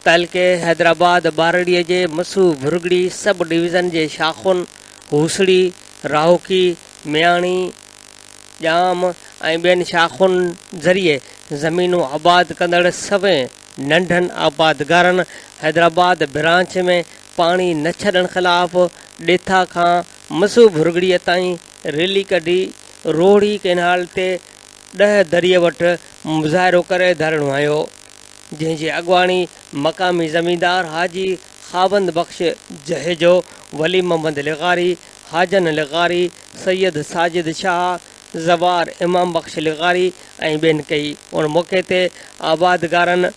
तहलके हैदराबाद ॿाराड़ीअ जे मसू भुरगड़ी सब डिवीज़न जे शाख़ुनि हूसड़ी, राहोकी, मियाणी, जाम ऐं ॿियनि शाख़ुनि ज़रिए ज़मीनूं आबाद कंदड़ सवे नंढनि आबादगारनि हैदराबाद ब्रांच में पाणी न छॾण ख़िलाफ़ ॾेथा खां मसू भुरगड़ीअ ताईं रैली कढी रोड़ी केनाल ते 10 दरिए वटि मुज़ाहिरो करे धरणो हयो। जंहिंजी अॻुवाणी मक़ामी ज़मींदार हाजी ख़ाबंद बख़्श जहेजो, वली मोहम्मद लिगारी, हाजन लिगारी, सैयद साजिद शाह, ज़वार इमाम बख़्श लिगारी ऐं ॿियनि कई। उन मौक़े ते आबादगारनि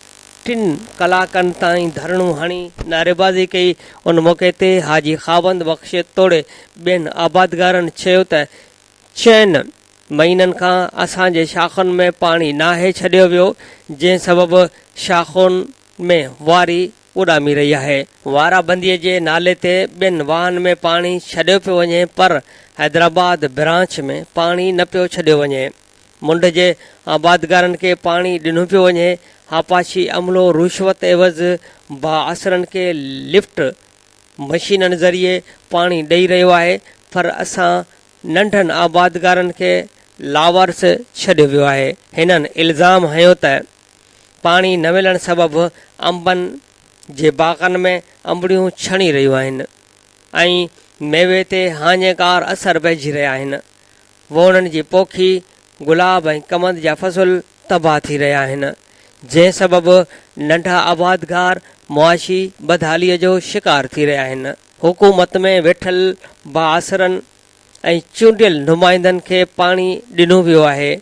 3 कलाकनि ताईं धरणो हणी नारेबाज़ी कई। उन मौक़े ते हाजी ख़ाबंद बख़्श तोड़े ॿियनि आबादगारनि चयो त 6 महीननि खां असांजे शाख़ुनि में पाणी नाहे छॾियो वियो, जंहिं सबबि शाख़ुनि में वारी उॾामी रही आहे। वाराबंदीअ जे नाले ते ॿियनि वाहन में पाणी छॾियो पियो वञे, पर हैदराबाद ब्रांच में पाणी न पियो छॾियो वञे। मुंड जे आबादगारनि खे पाणी ॾिनो पियो वञे। आपाशी अमलो रुश्वत एवज़ बाअसरनि खे लिफ्ट मशीननि ज़रिए पाणी ॾेई रहियो आहे, पर असां नंढनि आबादगारनि खे लावारस छॾियो वियो आहे। हिननि इल्ज़ाम हयो त पाणी न मिलण सबबि अंबनि जे बाग़नि में अंबड़ियूं छणी रहियूं आहिनि ऐं मेवे ते हाञेकार असर पइजी रहिया आहिनि। वोणनि जी पोखी, गुलाब ऐं कमंद जा फ़सुल तबाह थी रहिया आहिनि, जंहिं सबबि नंढा आबादगार मुआशी बदहालीअ जो शिकार थी रहिया आहिनि। हुकूमत में वेठल बाअसरनि ऐं चूंडियल नुमाइंदनि खे पाणी ॾिनो वियो आहे,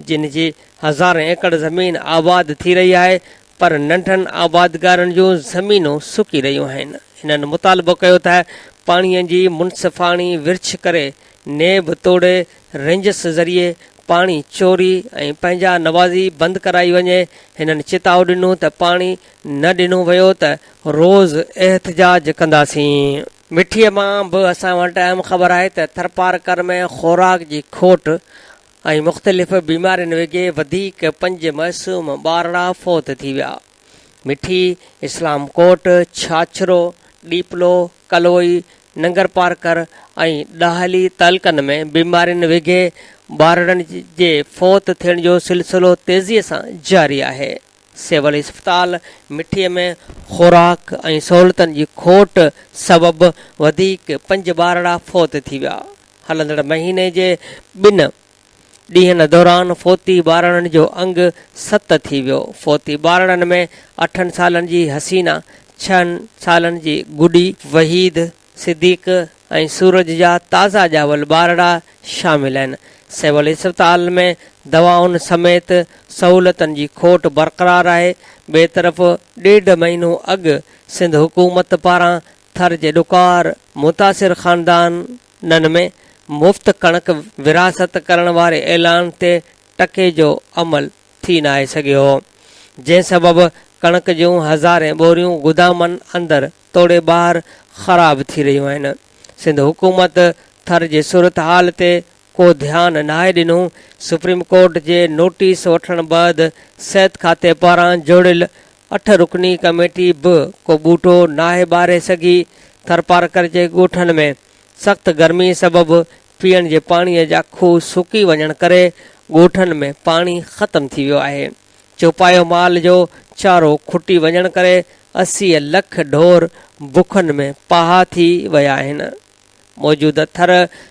जिन जी हज़ारें एकड़ ज़मीन आबाद थी रही आहे, पर नंढनि आबादगारनि जूं ज़मीनूं सुकी रहियूं आहिनि। हिननि मुतालबो कयो त पाणीअ जी मुनसिफ़ाणी विर्छ करे नेब तोड़े रेंजस ज़रिए पाणी चोरी ऐं पंहिंजा नवाज़ी बंदि कराई वञे। हिननि चिताव ॾिनो त पाणी न ॾिनो वियो त रोज़ एहतजाज कंदासीं। मिठीअ मां बि असां वटि अहम ख़बर आहे त थरपारकर में ख़ोराक जी खोट ऐं मुख़्तलिफ़ बीमारियुनि वेगे वधीक 5 मासूम ॿारड़ा फ़ौत थी विया। मिठी, इस्लाम कोट, छाछरो, डीपलो, कलोई, नंगर पार्कर ऐं ॾाहली तालुकनि में बीमारियुनि वेगे ॿारड़नि जे फ़ौत थियण जो सिलसिलो तेज़ीअ सां जारी आहे। सिविल इस्पताल मिठीअ में ख़ुराक ऐं सहूलियतुनि जी खोट सबबि वधीक 5 ॿारड़ा फ़ौत थी विया। हलंदड़ महीने जे 2 ॾींहनि दौरान फ़ौती ॿारड़नि जो अंग 7 थी वियो। फ़ौती ॿारड़नि में 8 सालनि जी हसीना, 6 सालनि जी गुडी, वहीद, सिद्दीक़ ऐं सूरज जा ताज़ा ॼावल ॿारड़ा शामिल आहिनि। सिविल इस्पताल में दवाउनि समेत सहूलियतुनि जी खोट बरक़रार आहे। ॿिए तरफ़ 1.5 महीनो अॻु सिंध हुकूमत पारां थर जे ॾुकार मुतासिर ख़ानदाननि में मुफ़्त कणक विरासत करण वारे ऐलान ते टके जो अमल थी न आहे सघियो, जंहिं सबबि कणक जूं हज़ारे ॿोरियूं गुदामनि अंदरि तोड़े ॿाहिरि ख़राब थी रहियूं आहिनि। सिंध हुकूमत थर जे सूरत हाल ते को ध्यानु नाहे ॾिनो। सुप्रीम कोर्ट जे नोटिस वठण बैदि सिहत खाते पारां जोड़ियल 8 रुकनी कमेटी बि को ॿूटो नाहे ॿारे सघी। थरपारकर जे ॻोठनि में सख़्त गर्मी सबबि पीअण जे पाणीअ जा खूह सुकी वञण करे ॻोठनि में पाणी ख़तम थी वियो आहे। चौपायो माल जो चारो खुटी वञण करे 80 लख ढोर बुखनि में पाहा थी विया आहिनि। मौजूदा थर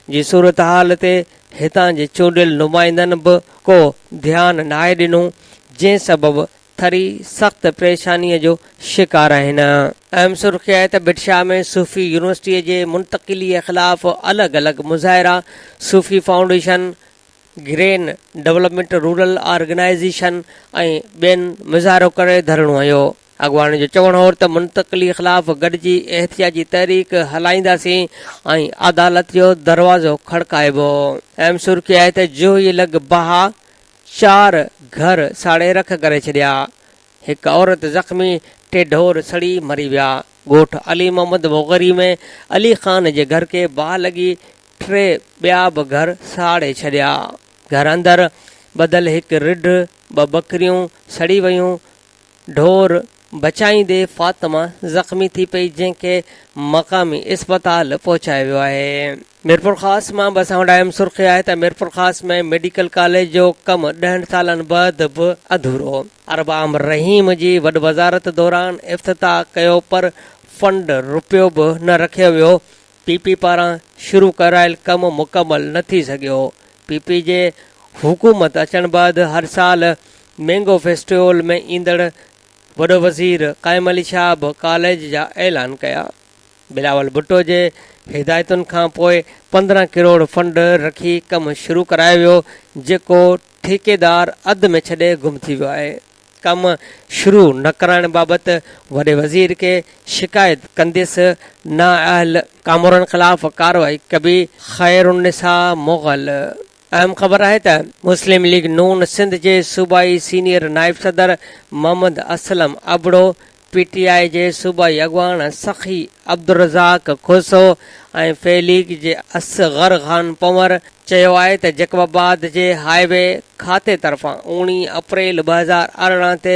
जी सूरत हाल ते हितां जे चूंडियल नुमाइंदनि बि को ध्यानु नाहे ॾिनो, जंहिं सबबि थरी सख़्त परेशानीअ जो शिकार आहिनि। अहम सुर्ख़ी आहे त बिटशा में सूफ़ी यूनिवर्सिटीअ जे मुंतक़िलीअ ख़िलाफ़ अलॻि अलॻि मुज़ाहिरा Sufi foundation, green development rural organization ऐं ॿियनि मुज़ाहिरो करे धरणो आयो। अॻवान जो चवणु हो त मुंतक़िली ख़िलाफ़ गॾिजी एहतियाजी तहरीक हलाईंदासीं ऐं अदालत जो दरवाज़ो खड़काइबो। अहम सुर्ख़ी आहे त जोही लॻ बहा 4 घर साड़े रख करे छॾिया। हिकु औरत ज़ख़्मी, 3 ढोर सड़ी मरी विया। ॻोठ अली मोहम्मद मोगरी में अली ख़ान जे घर खे बाहि लॻी, 3 ॿिया बि घर साड़े छॾिया। घर अंदरि बदल हिकु रिढ, 2 बकरियूं सड़ी वयूं। ढोर बचाईंदे फातिमा ज़ख़्मी थी पई, जंहिंखे मक़ामी इस्पताल पहुचायो वियो आहे। मीरपुर ख़ास मां बस अहम सुर्ख़ी आहे त मीरपुर ख़ास में मेडिकल कॉलेज जो कमु 10 सालनि बैदि बि अधूरो। अरबाम रहीम जी वॾ वज़ारत दौरान इफ़्तिताह कयो, पर फंड रुपयो बि न रखियो वियो। पीपी पारां शुरू करायल कमु मुकमल न थी सघियो। पीपी जे हुकूमत अचण बैदि हर साल मैंगो फेस्टिवल में ईंदड़ वॾो वज़ीर क़ाइम अली शाह बि कॉलेज जा ऐलान कया। बिलावल भुट्टो जे हिदायतुनि खां पोइ 15 करोड़ फंड रखी कमु शुरू करायो वियो, जेको ठेकेदार अधु में छॾे गुम थी वियो आहे। कमु शुरू न कराइण बाबति वॾे वज़ीर खे शिकायत कंदुसि। नाअहल कामरनि ख़िलाफ़ कार्रवाई कबी। ख़ैरुन्निसा मुग़ल। अहम ख़बर आहे त मुस्लिम लीग नून सिंध जे सूबाई सीनियर नाइब सदर मोहम्मद असलम अबड़ो, पीटीआई जे सूबाई अॻवान सखी अब्दुल रज़ाक खोसो ऐं फे लीग जे असग़र ख़ान पंवर चयो आहे त जकबाबाद जे हाईवे खाते तरफ़ां 19 अप्रैल 2018 ते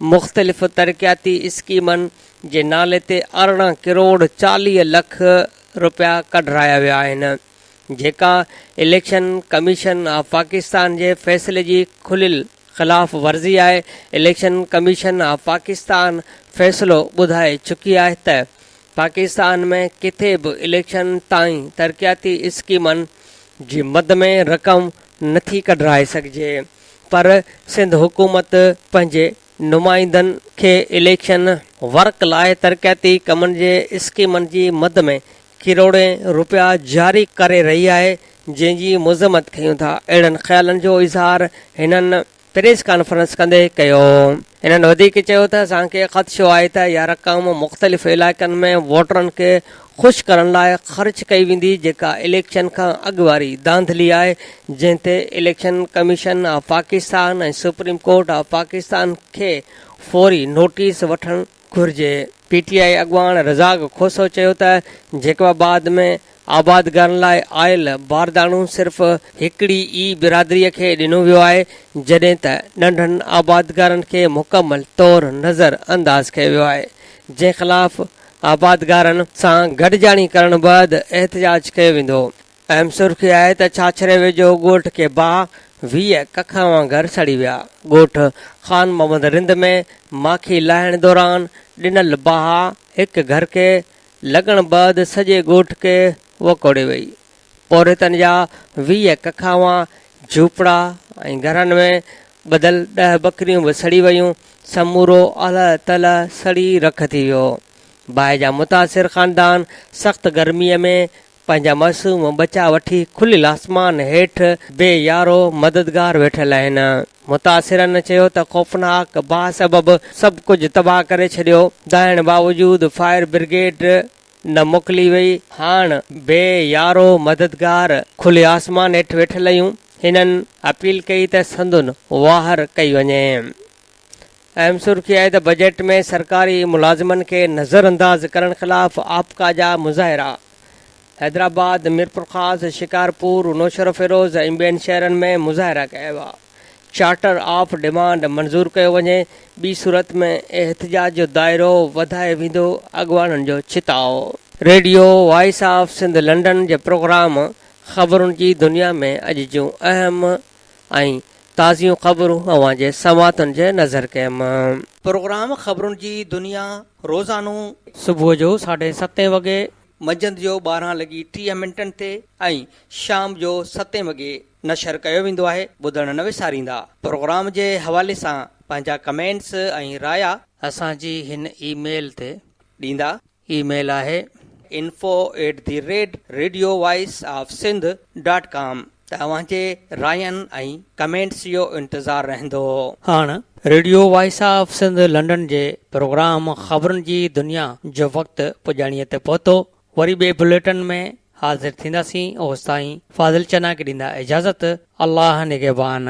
मुख़्तलिफ़ तरक़ियाती स्कीमनि जे नाले ते 18 करोड़ 40 लख रुपया कढाया विया आहिनि, जेका इलेक्शन कमीशन ऑफ पाकिस्तान जे फ़ैसिले जी खुलियल ख़िलाफ़ वर्ज़ी आहे। इलेक्शन कमीशन ऑफ पाकिस्तान फ़ैसिलो ॿुधाए चुकी आहे त पाकिस्तान में किथे बि इलेक्शन ताईं तरक़ियाती स्कीमनि जी मद में रक़म नथी कढाए सघिजे, पर सिंध हुकूमत पंहिंजे नुमाइंदनि खे इलेक्शन वर्क लाइ तरक़ियाती कमनि जे स्कीमनि जी मद में किरोड़े रुपया जारी करे रही आहे, जंहिंजी मुज़म्मत कयूं था। अहिड़नि ख़्यालनि जो इज़हार हिननि प्रेस कॉन्फ्रेंस कंदे कयो। हिननि वधीक चयो त असांखे ख़दशो आहे त इहा रक़म मुख़्तलिफ़ इलाइक़नि में वोटरनि खे ख़ुशि करण लाइ ख़र्च कई वेंदी, जेका इलेक्शन खां अॻु वारी धांधली आहे, जंहिं ते इलेक्शन कमीशन ऑफ पाकिस्तान ऐं सुप्रीम कोर्ट ऑफ पाकिस्तान खे फौरी नोटिस वठणु घुर्जे। पीटीआई अॻवान रज़ाक खोसो चयो त जैकबाबाद में आबादगारनि लाइ आयल बारदाणो सिर्फ़ हिकिड़ी ई बिरादरीअ खे ॾिनो वियो आहे, जॾहिं त नंढनि आबादगारनि खे मुकमल तौरु नज़र अंदाज़ कयो वियो आहे, जंहिं ख़िलाफ़ आबादगारनि सां गॾिजाणी करण बैदि एहतिजाज कयो वेंदो। अहम सुर्ख़ी आहे त छाछरे वेझो ॻोठ के बाहि 20 कखा वांगुरु सड़ी विया। ॻोठ ख़ान मोहम्मद रिंद में माखी लाहिण दौरान ॾिनल बाहि हिकु घर खे लॻण बैदि सॼे ॻोठ खे वकोड़े वई। पौरितनि जा 20 कखावा झूपड़ा ऐं घरनि में ॿधल 10 बकरियूं बि सड़ी वयूं। समूरो अल तल सड़ी रख थी वियो। बाहि जा मुतासिर ख़ानदान सख़्त गर्मीअ में पंहिंजा मासूम बचा वठी खुलियल आसमान हेठि बेयारो मददगार वेठल आहिनि। मुतासिरनि चयो त ख़ौफ़नाक बाहि सबबि सभु कुझु तबाह करे छॾियो। दाइण बावजूदि फायर ब्रिगेड न मोकिली वई। हाणे बेयारो मददगार खुले आसमान हेठि वेठल आहियूं। हिननि अपील कई त संदुन वाहर कई वञे। अहम सुर्ख़ी आहे त बजट में सरकारी मुलाज़िमनि खे नज़रअंदाज़ करण ख़िलाफ़ आपका जा मुज़ाहिरा। हैदराबाद, मीरपुर ख़ास, शिकारपुर, नौशर फिरोज़ ऐं ॿियनि शहरनि में मुज़ाहिरा कया विया। चार्टर ऑफ डिमांड मंज़ूर कयो वञे। ॿी सूरत में एहतिजाज जो दाइरो वधाए वेंदो। अॻवाननि जो छिताव। Radio voice of Sindh London जे प्रोग्राम ख़बरुनि जी दुनिया में अॼु जूं अहम ऐं ताज़ियूं ख़बरूं अवां जे समातुनि जे नज़र कयमि। प्रोग्राम ख़बरुनि जी दुनिया रोज़ानो सुबुह जो 7:30 वॻे, मंझंदि जो 12:30 ते ऐं शाम जो 7 वॻे नशर कयो वेंदो आहे। ॿुधण न विसारींदा। प्रोग्राम जे हवाले सां पंहिंजा कमेंट्स ऐं राया असांजी हिन ईमेल ते ॾींदा। ईमेल आहे info@radiovoiceofsindh.com। तव्हांजे रायनि ऐं कमेंट्स जो इंतज़ारु रहंदो। हाणे radio voice of Sindh London जे प्रोग्राम ख़बरुनि जी दुनिया जो वक़्तु पुॼाणीअ ते पहुतो। वरी ॿिए बुलेटिन में हाज़िर थींदासीं। ओसि ताईं फाज़िल चना खे ॾींदा इजाज़त। अल्लाह निगहबान।